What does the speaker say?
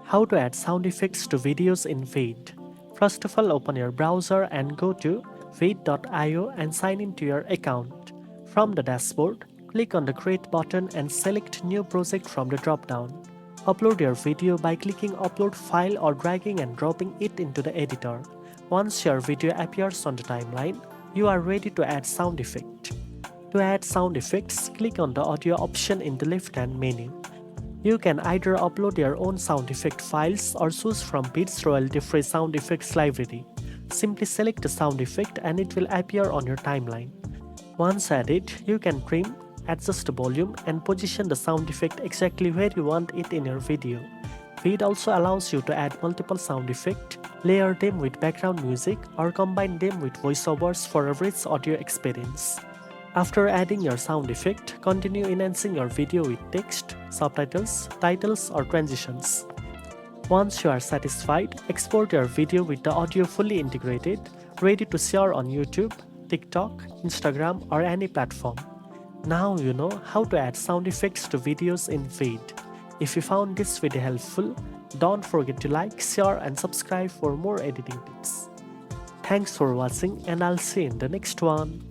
How to add sound effects to videos in Veed. First of all, open your browser and go to veed.io and sign into your account. From the dashboard, click on the Create button and select New Project from the drop-down. Upload your video by clicking Upload File or dragging and dropping it into the editor. Once your video appears on the timeline, you are ready to add sound effect. To add sound effects, click on the audio option in the left-hand menu. You can either upload your own sound effect files or choose from Veed's royalty-free sound effects library. Simply select the sound effect and it will appear on your timeline. Once added, you can trim, adjust the volume, and position the sound effect exactly where you want it in your video. Veed also allows you to add multiple sound effects, layer them with background music, or combine them with voiceovers for a rich audio experience. After adding your sound effect, continue enhancing your video with text, subtitles, titles, or transitions. Once you are satisfied, export your video with the audio fully integrated, ready to share on YouTube, TikTok, Instagram, or any platform. Now you know how to add sound effects to videos in Veed. If you found this video helpful, don't forget to like, share, and subscribe for more editing tips. Thanks for watching, and I'll see you in the next one.